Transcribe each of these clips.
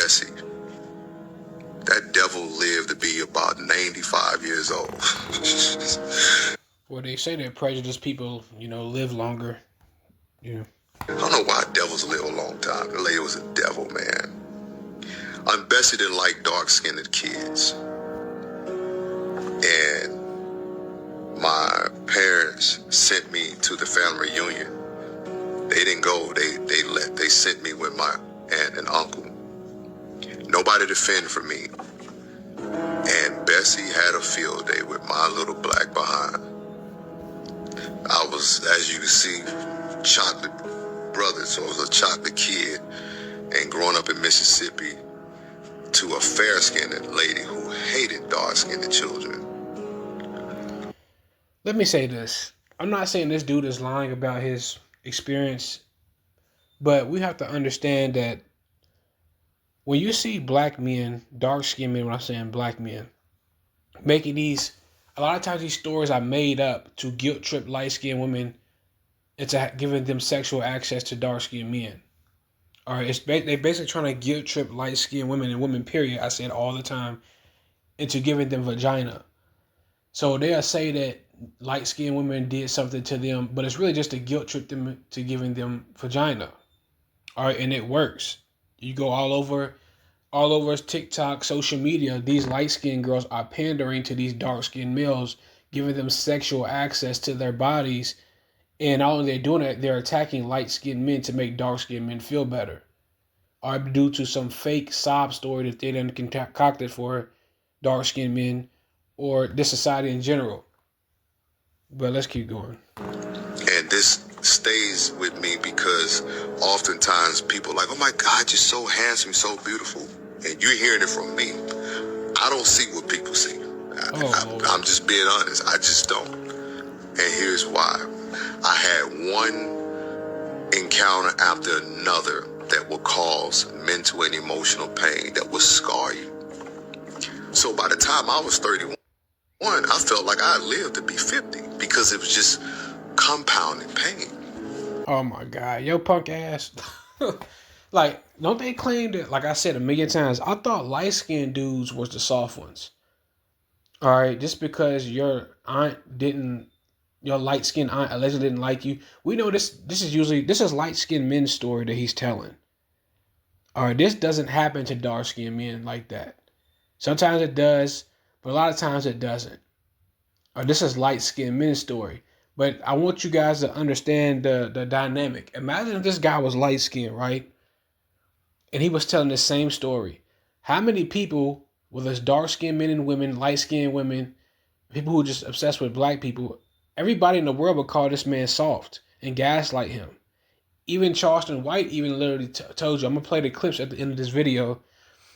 Bessie. That devil lived to be about 95 years old. Well, they say that prejudiced people, live longer. Yeah. I don't know why devils live a long time. The lady was a devil, man. Bessie didn't like dark-skinned kids. And my parents sent me to the family reunion. They didn't go. They sent me with my aunt and uncle. Nobody to fend for me. And Bessie had a field day with my little black behind. I was, as you can see, chocolate brother, so I was a chocolate kid. And growing up in Mississippi to a fair-skinned lady who hated dark-skinned children. Let me say this. I'm not saying this dude is lying about his experience, but we have to understand that when you see black men, dark-skinned men, when I'm saying black men, making a lot of times these stories are made up to guilt trip light-skinned women into giving them sexual access to dark-skinned men. All right, they're basically trying to guilt trip light-skinned women and women, period, I say it all the time, into giving them vagina. So they'll say that light-skinned women did something to them, but it's really just to guilt trip them to giving them vagina. All right, and it works. You go all over TikTok, social media, these light-skinned girls are pandering to these dark-skinned males, giving them sexual access to their bodies. And not only they're doing it, they're attacking light-skinned men to make dark-skinned men feel better. Or due to some fake sob story that they done concocted for dark-skinned men or this society in general. But let's keep going. And this stays with me because oftentimes people are like, oh my God, you're so handsome, you're so beautiful. And you're hearing it from me. I don't see what people see. I'm just being honest. I just don't. And here's why. I had one encounter after another that will cause mental and emotional pain that will scar you. So by the time I was 31, I felt like I lived to be 50 because it was just compounding pain. Oh my God, yo punk ass. Like, don't they claim that, like I said a million times, I thought light-skinned dudes was the soft ones. All right, just because your light-skinned aunt allegedly didn't like you. We know this is light-skinned men's story that he's telling. All right, this doesn't happen to dark-skinned men like that. Sometimes it does, but a lot of times it doesn't. Or this is light-skinned men's story. But I want you guys to understand the dynamic. Imagine if this guy was light-skinned, right? And he was telling the same story. How many people, whether it's dark-skinned men and women, light-skinned women, people who are just obsessed with black people, everybody in the world would call this man soft and gaslight him. Even Charleston White even literally told you, I'm going to play the clips at the end of this video,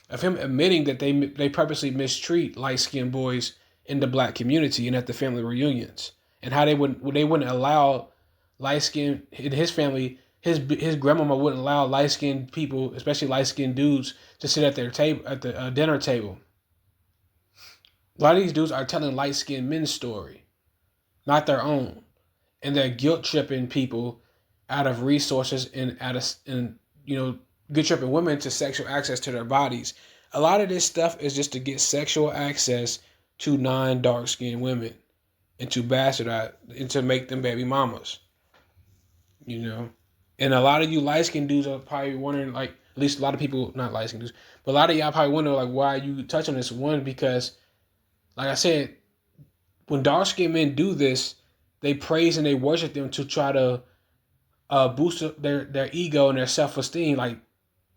of him admitting that they purposely mistreat light-skinned boys in the black community and at the family reunions. And how they wouldn't allow light-skinned, in his family, his grandmama wouldn't allow light-skinned people, especially light-skinned dudes, to sit at their table, at the dinner table. A lot of these dudes are telling light-skinned men's story, not their own. And they're guilt-tripping people out of resources and guilt-tripping women to sexual access to their bodies. A lot of this stuff is just to get sexual access to non-dark-skinned women and to bastardize and to make them baby mamas. And a lot of you light-skinned dudes are probably wondering, like, at least a lot of people, not light-skinned dudes, but a lot of y'all probably wonder, like, why you touch on this one, because, like I said, when dark-skinned men do this, they praise and they worship them to try to boost their ego and their self-esteem. Like,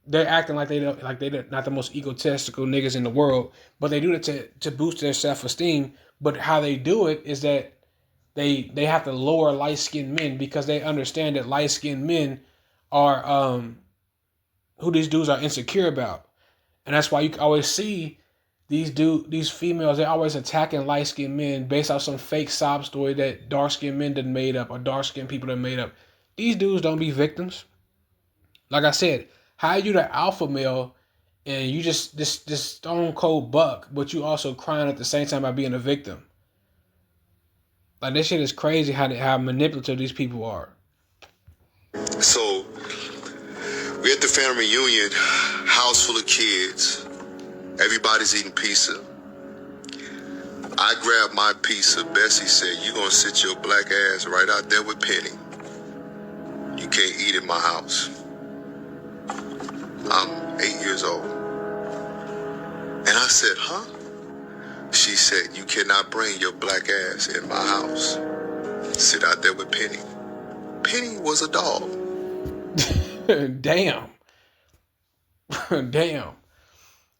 they're acting like they're not the most egotistical niggas in the world, but they do it to boost their self-esteem. But how they do it is that they have to lower light-skinned men because they understand that light-skinned men are who these dudes are insecure about. And that's why you always see these females, they're always attacking light-skinned men based off some fake sob story that dark-skinned men done made up or dark-skinned people done made up. These dudes don't be victims. Like I said, how you the alpha male and you just this stone cold buck, but you also crying at the same time by being a victim. Like, this shit is crazy how manipulative these people are. So We're at the family reunion, house full of kids. Everybody's eating pizza. I grabbed my pizza. Bessie said, "You gonna sit your black ass right out there with Penny. You can't eat in my house." I'm 8 years old. And I said, "Huh?" She said, "You cannot bring your black ass in my house. Sit out there with Penny." Penny was a dog. Damn. Damn.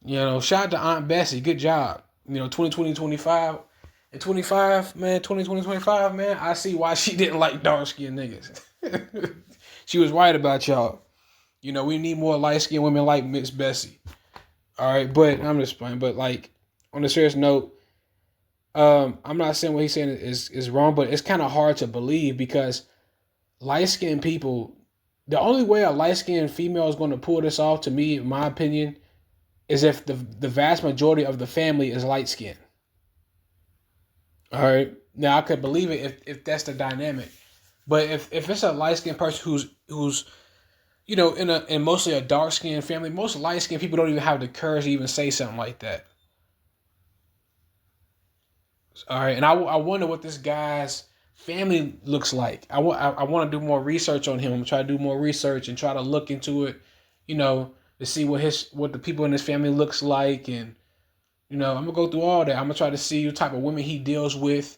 You know, shout out to Aunt Bessie. Good job. You know, 2020, 25. And 25, man, 2020, 25, man, I see why she didn't like dark-skinned niggas. She was right about y'all. You know, we need more light-skinned women like Miss Bessie. All right, but I'm just playing. But, like, on a serious note, I'm not saying what he's saying is wrong, but it's kind of hard to believe because light-skinned people, the only way a light-skinned female is going to pull this off, to me, in my opinion, is if the vast majority of the family is light-skinned. All right. Now I could believe it if that's the dynamic, but if it's a light skinned person who's you know in mostly a dark skinned family, most light skinned people don't even have the courage to even say something like that. All right, and I wonder what this guy's family looks like. I want to do more research on him. I'm try to do more research and try to look into it, you know, to see what the people in his family looks like, and you know I'm gonna go through all that. I'm gonna try to see what type of women he deals with.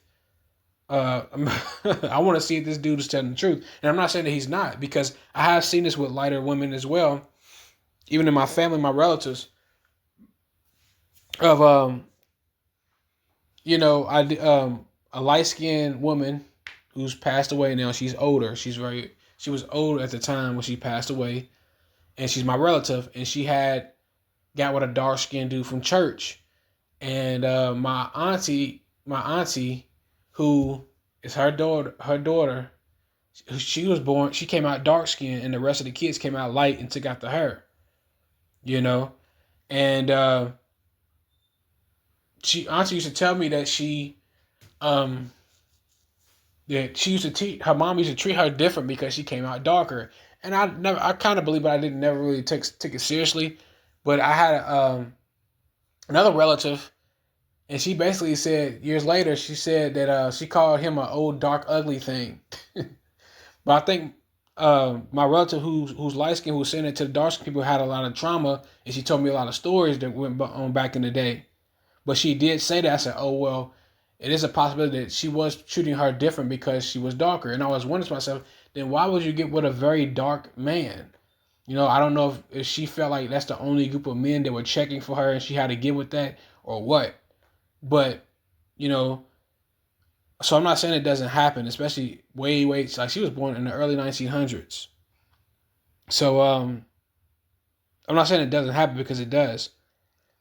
I want to see if this dude is telling the truth. And I'm not saying that he's not, because I have seen this with lighter women as well. Even in my family, my relatives, of, you know, a light-skinned woman who's passed away now. She's older. She was old at the time when she passed away. And she's my relative. And she got with a dark-skinned dude from church. And my auntie, who is her daughter, she came out dark skinned, and the rest of the kids came out light and took after her. You know, and auntie used to tell me that she used to her mom used to treat her different because she came out darker, and I kind of believe, but I didn't never really take it seriously. But I had another relative. And she basically said, years later, she said that she called him an old, dark, ugly thing. But I think my relative who's light-skinned, who's saying it to the dark-skinned people, had a lot of trauma. And she told me a lot of stories that went on back in the day. But she did say that. I said, oh, well, it is a possibility that she was treating her different because she was darker. And I was wondering to myself, then why would you get with a very dark man? You know, I don't know if she felt like that's the only group of men that were checking for her and she had to get with that or what. But, you know, so I'm not saying it doesn't happen, especially way, like she was born in the early 1900s. So I'm not saying it doesn't happen, because it does.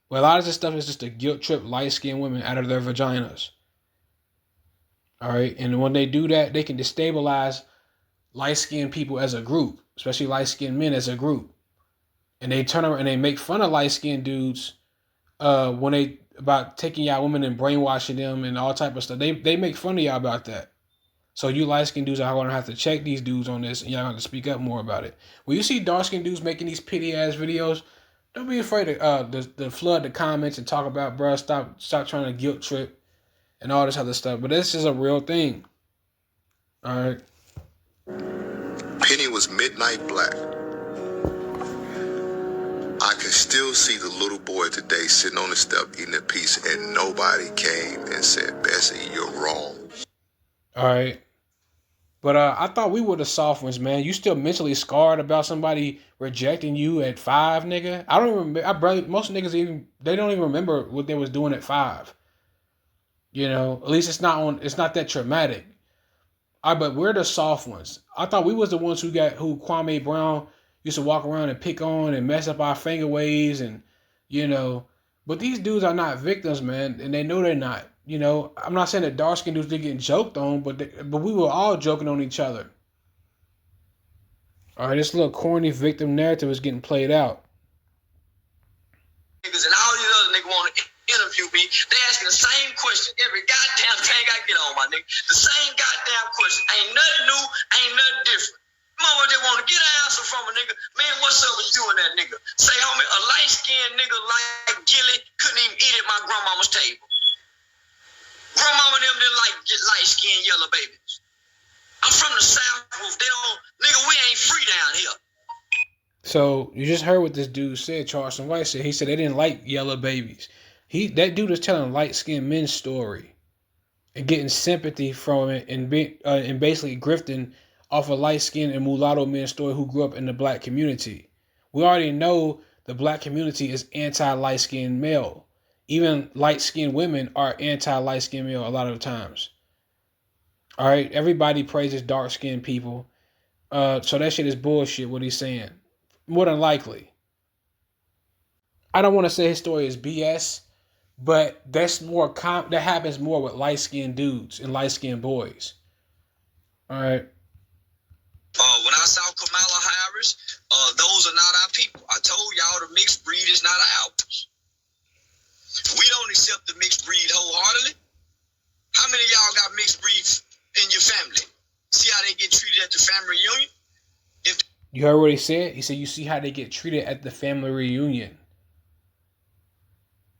But a lot of this stuff is just to guilt trip light-skinned women out of their vaginas. All right. And when they do that, they can destabilize light-skinned people as a group, especially light-skinned men as a group. And they turn around and they make fun of light-skinned dudes when they about taking y'all women and brainwashing them and all type of stuff. They make fun of y'all about that. So you light-skinned dudes are going to have to check these dudes on this, and y'all have to speak up more about it. When you see dark-skinned dudes making these pity-ass videos, don't be afraid to flood the comments and talk about, bro, stop trying to guilt trip and all this other stuff. But this is a real thing. All right. Penny was midnight black. I can still see the little boy today sitting on the step eating a piece, and nobody came and said, "Bessie, you're wrong." All right. But I thought we were the soft ones, man. You still mentally scarred about somebody rejecting you at 5, nigga? I don't even remember. Most niggas they don't even remember what they was doing at 5. You know, at least it's not that traumatic. All right, but we're the soft ones. I thought we was the ones who Kwame Brown used to walk around and pick on and mess up our finger waves, and you know. But these dudes are not victims, man, and they know they're not. You know, I'm not saying that dark skinned dudes did getting joked on, but we were all joking on each other. All right, this little corny victim narrative is getting played out. Niggas and all these other niggas want to interview me. They asking the same question every goddamn thing I get on, my nigga. The same goddamn question. Ain't nothing new, ain't nothing different. Mama just want to get an answer from a nigga. Man, what's up with you and that nigga? Say, homie, a light-skinned nigga like Gilly couldn't even eat at my grandmama's table. Grandmama and them didn't like get light-skinned yellow babies. I'm from the South. They don't, nigga, we ain't free down here. So you just heard what this dude said, Charleston White said. He said they didn't like yellow babies. That dude is telling light-skinned men's story and getting sympathy from it and basically grifting off a light-skinned and mulatto men's story who grew up in the black community. We already know the black community is anti-light-skinned male. Even light-skinned women are anti-light-skinned male a lot of the times. All right, everybody praises dark-skinned people. So that shit is bullshit, what he's saying. More than likely. I don't want to say his story is BS, but that's that happens more with light-skinned dudes and light-skinned boys. All right. When I saw Kamala Harris, those are not our people. I told y'all the mixed breed is not ours. We don't accept the mixed breed wholeheartedly. How many of y'all got mixed breeds in your family? See how they get treated at the family reunion? You heard what he said? He said, you see how they get treated at the family reunion.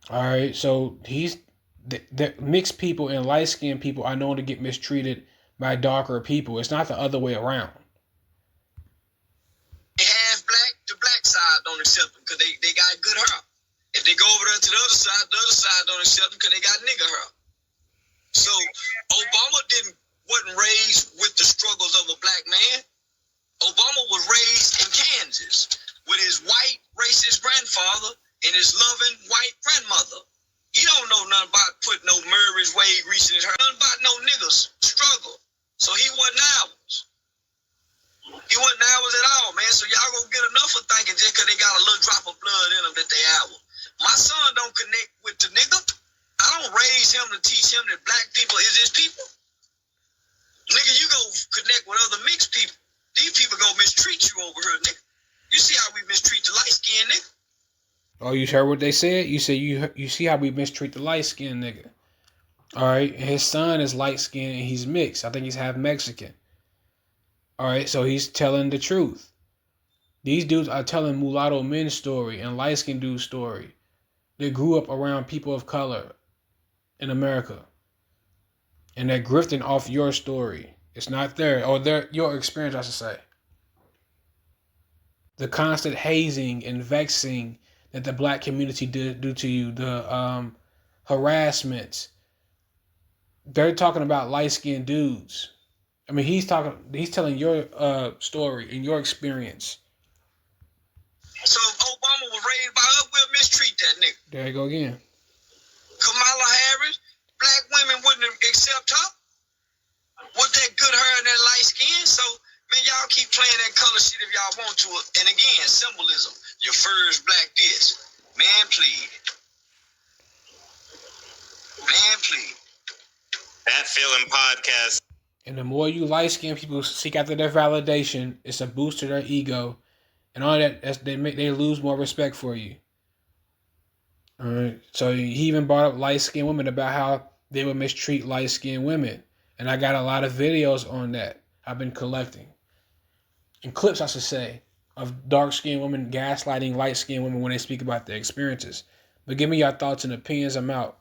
All right, so the mixed people and light-skinned people are known to get mistreated by darker people. It's not the other way around. Half black, the black side don't accept them because they got good hair. If they go over there to the other side don't accept them because they got nigger hair. So Obama wasn't raised with the struggles of a black man. Obama was raised in Kansas with his white racist grandfather and his loving white grandmother. He don't know nothing about putting no Murray's Wade reaching his hair, nothing about no niggas struggle. So he wasn't ours. He wasn't ours at all, man. So y'all gonna get enough of thinking just because they got a little drop of blood in them that they ours. My son don't connect with the nigga. I don't raise him to teach him that black people is his people. Nigga, you go connect with other mixed people. These people gonna mistreat you over here, nigga. You see how we mistreat the light-skinned nigga? Oh, you heard what they said? You said you see how we mistreat the light-skinned nigga. All right, his son is light-skinned and he's mixed. I think he's half Mexican. All right, so he's telling the truth. These dudes are telling mulatto men's story and light-skinned dude's story. They grew up around people of color in America. And they're grifting off your story. It's not your experience, I should say. The constant hazing and vexing that the black community do to you, the harassment. They're talking about light-skinned dudes. I mean, he's telling your story and your experience. So if Obama was raised by us, we'll mistreat that nigga. There you go again. Kamala Harris, black women wouldn't accept her with that good hair and that light skin. So, man, y'all keep playing that color shit if y'all want to. And again, symbolism. Your fur is black this. Man, please. Man, please. That Feeling Podcast. And the more you light-skinned people seek after their validation, it's a boost to their ego. And all that, they lose more respect for you. All right. So he even brought up light-skinned women about how they would mistreat light-skinned women. And I got a lot of videos on that I've been collecting. And clips, I should say, of dark-skinned women gaslighting light-skinned women when they speak about their experiences. But give me your thoughts and opinions. I'm out.